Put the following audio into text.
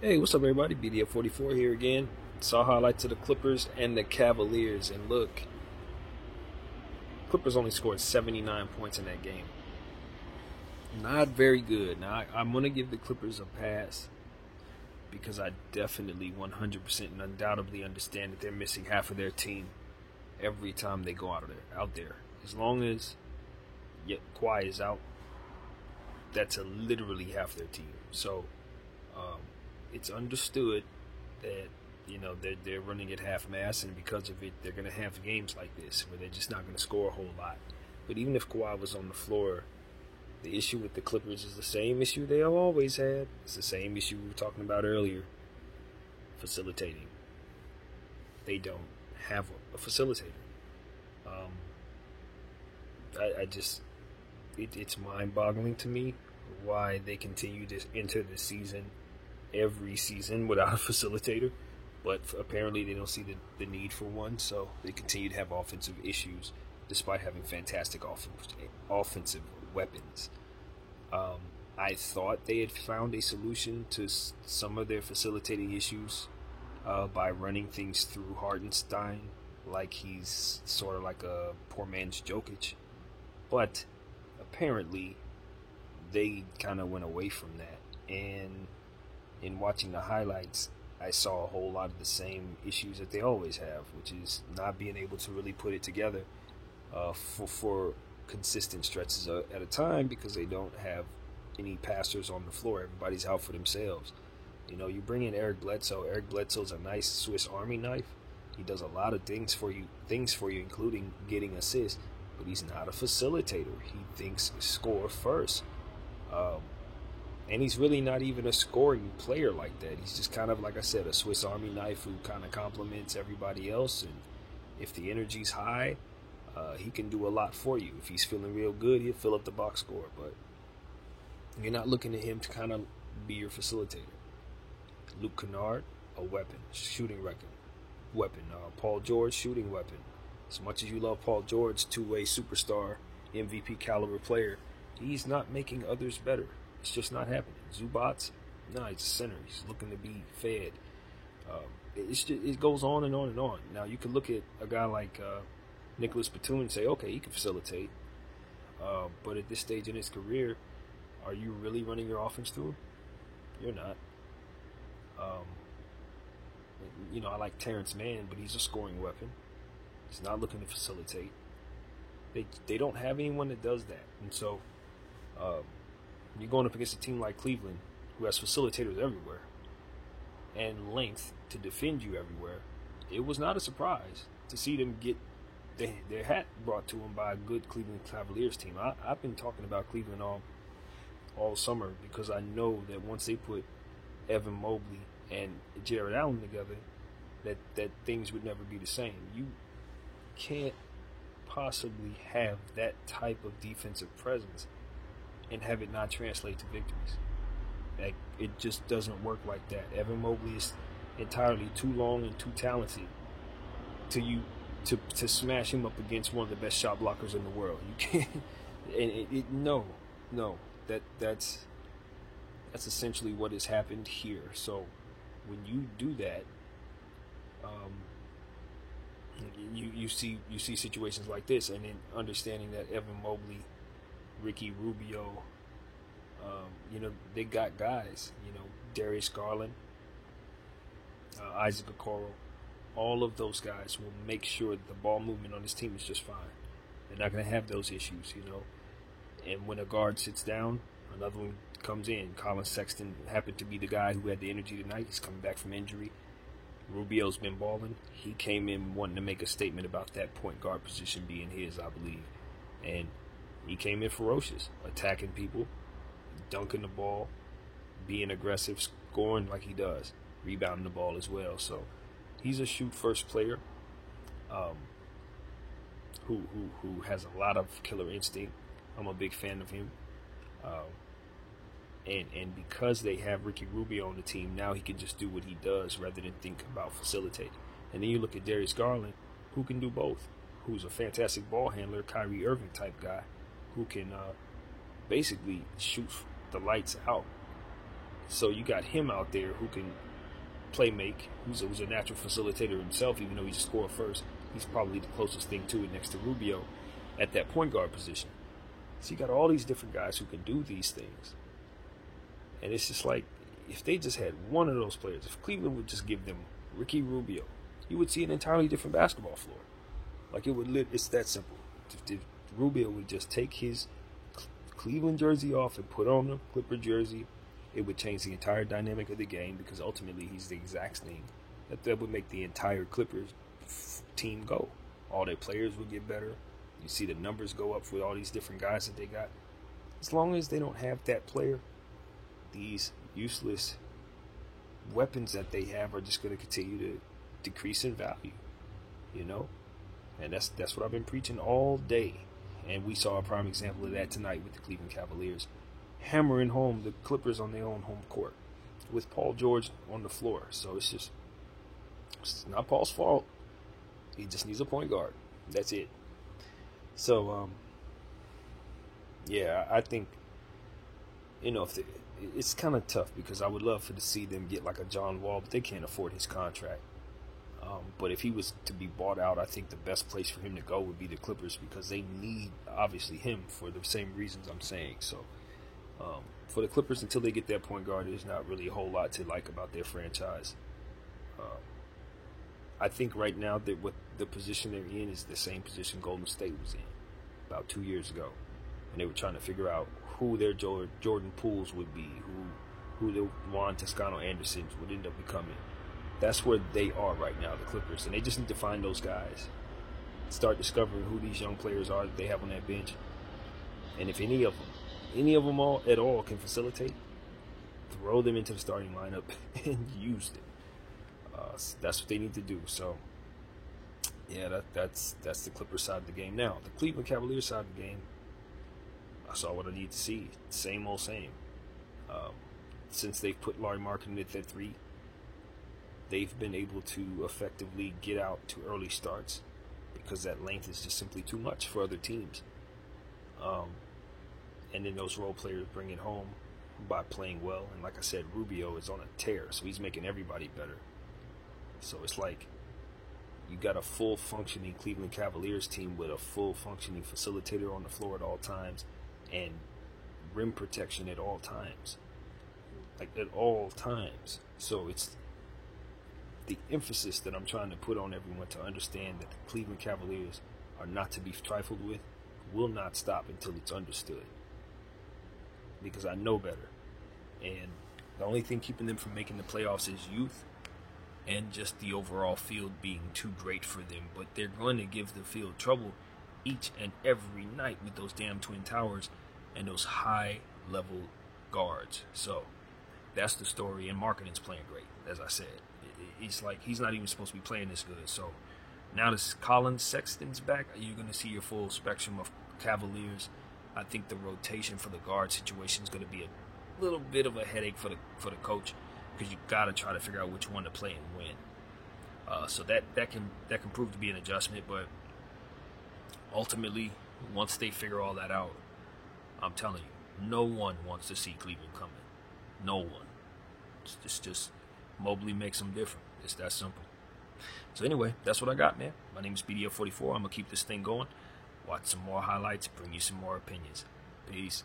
Hey, what's up, everybody? BDF44 here again. Saw highlights of the Clippers and the Cavaliers, and look, Clippers only scored 79 points in that game. Not very good. Now, I'm going to give the Clippers a pass because I definitely 100% and undoubtedly understand that they're missing half of their team every time they go out there. As long as Kawhi is out, that's literally half their team. So, um, it's understood that they're running at half mass, and because of it, they're going to have games like this where they're just not going to score a whole lot. But even if Kawhi was on the floor, the issue with the Clippers is the same issue they have always had. It's the same issue we were talking about earlier: facilitating. They don't have a facilitator. Um, I just it's mind-boggling to me why they continue to enter the season every season without a facilitator, but apparently they don't see the need for one, so they continue to have offensive issues despite having fantastic offensive weapons. Um, I thought they had found a solution to some of their facilitating issues by running things through Hartenstein, like he's sort of like a poor man's Jokic, but apparently they kind of went away from that. And in watching the highlights, I saw a whole lot of the same issues that they always have, which is not being able to really put it together for consistent stretches at a time because they don't have any passers on the floor. Everybody's out for themselves. You bring in Eric Bledsoe. Eric Bledsoe's a nice Swiss Army knife. He does a lot of things for you, including getting assists, but he's not a facilitator. He thinks score first. And he's really not even a scoring player like that. He's just kind of, like I said, a Swiss Army knife who kind of complements everybody else. And if the energy's high, he can do a lot for you. If he's feeling real good, he'll fill up the box score. But you're not looking at him to kind of be your facilitator. Luke Kennard, a weapon, shooting weapon. Paul George, shooting weapon. As much as you love Paul George, two-way superstar, MVP caliber player, he's not making others better. It's just not happening. Zubats, no, he's a center. He's looking to be fed. It goes on and on and on. Now, you could look at a guy like Nicholas Batum and say, okay, he can facilitate. But at this stage in his career, are you really running your offense through him? You're not. I like Terrence Mann, but he's a scoring weapon. He's not looking to facilitate. They don't have anyone that does that. And so you're going up against a team like Cleveland, who has facilitators everywhere and length to defend you everywhere. It was not a surprise to see them get their hat brought to them by a good Cleveland Cavaliers team. I've been talking about Cleveland all summer because I know that once they put Evan Mobley and Jared Allen together, that things would never be the same. You can't possibly have that type of defensive presence and have it not translate to victories. Like, it just doesn't work like that. Evan Mobley is entirely too long and too talented to smash him up against one of the best shot blockers in the world. You can't. And that's essentially what has happened here. So when you do that, you see situations like this, and then understanding that Evan Mobley, Ricky Rubio, they got guys, Darius Garland, Isaac Okoro, all of those guys will make sure that the ball movement on this team is just fine. They're not going to have those issues, And when a guard sits down, another one comes in. Colin Sexton happened to be the guy who had the energy tonight. He's coming back from injury. Rubio's been balling. He came in wanting to make a statement about that point guard position being his, I believe. And he came in ferocious, attacking people, dunking the ball, being aggressive, scoring like he does, rebounding the ball as well. So he's a shoot-first player who has a lot of killer instinct. I'm a big fan of him. And because they have Ricky Rubio on the team, now he can just do what he does rather than think about facilitating. And then you look at Darius Garland, who can do both, who's a fantastic ball handler, Kyrie Irving type guy, who can basically shoot the lights out So you got him out there who can play make, who's a natural facilitator himself, even though he's a scorer first. He's probably the closest thing to it next to Rubio at that point guard position. So you got all these different guys who can do these things. And it's just like, if they just had one of those players, if Cleveland would just give them Ricky Rubio, you would see an entirely different basketball floor. Like, it's that simple. If Rubio would just take his Cleveland jersey off and put on the Clipper jersey, it would change the entire dynamic of the game, because ultimately he's the exact thing that would make the entire Clippers team go. All their players would get better. You see the numbers go up with all these different guys that they got. As long as they don't have that player, these useless weapons that they have are just going to continue to decrease in value, you know? And that's what I've been preaching all day. And we saw a prime example of that tonight with the Cleveland Cavaliers hammering home the Clippers on their own home court with Paul George on the floor. So it's not Paul's fault. He just needs a point guard. That's it. So, yeah, I think, you know, it's kind of tough, because I would love to see them get like a John Wall, but they can't afford his contract. But if he was to be bought out, I think the best place for him to go would be the Clippers, because they need, obviously, him for the same reasons I'm saying. So, for the Clippers, until they get that point guard, there's not really a whole lot to like about their franchise. I think right now that what the position they're in is the same position Golden State was in about 2 years ago, and they were trying to figure out who their Jordan Pooles would be, who the Juan Toscano Andersons would end up becoming. That's where they are right now, the Clippers, and they just need to find those guys, start discovering who these young players are that they have on that bench, and if any of them at all can facilitate, throw them into the starting lineup and use them. That's what they need to do. So, yeah, that's the Clippers side of the game. Now, the Cleveland Cavaliers side of the game, I saw what I need to see. Same old same. Since they've put Lauri Markkanen at that 3, they've been able to effectively get out to early starts, because that length is just simply too much for other teams. And then those role players bring it home by playing well. And like I said, Rubio is on a tear, so he's making everybody better. So it's like you got a full functioning Cleveland Cavaliers team with a full functioning facilitator on the floor at all times, and rim protection at all times. Like, at all times. So it's the emphasis that I'm trying to put on everyone to understand that the Cleveland Cavaliers are not to be trifled with, will not stop until it's understood. Because I know better. And the only thing keeping them from making the playoffs is youth, and just the overall field being too great for them. But they're going to give the field trouble each and every night with those damn Twin Towers and those high-level guards. So that's the story, and Markkanen's playing great, as I said. It's like he's not even supposed to be playing this good. So now this Colin Sexton's back, you're going to see your full spectrum of Cavaliers. I think the rotation for the guard situation is going to be a little bit of a headache for the coach, because you got to try to figure out which one to play and when. So that can prove to be an adjustment, but ultimately, once they figure all that out, I'm telling you, no one wants to see Cleveland coming. No one. It's just Mobley makes them different. It's that simple. So anyway, that's what I got, man. My name is BDF44. I'm going to keep this thing going. Watch some more highlights, bring you some more opinions. Peace.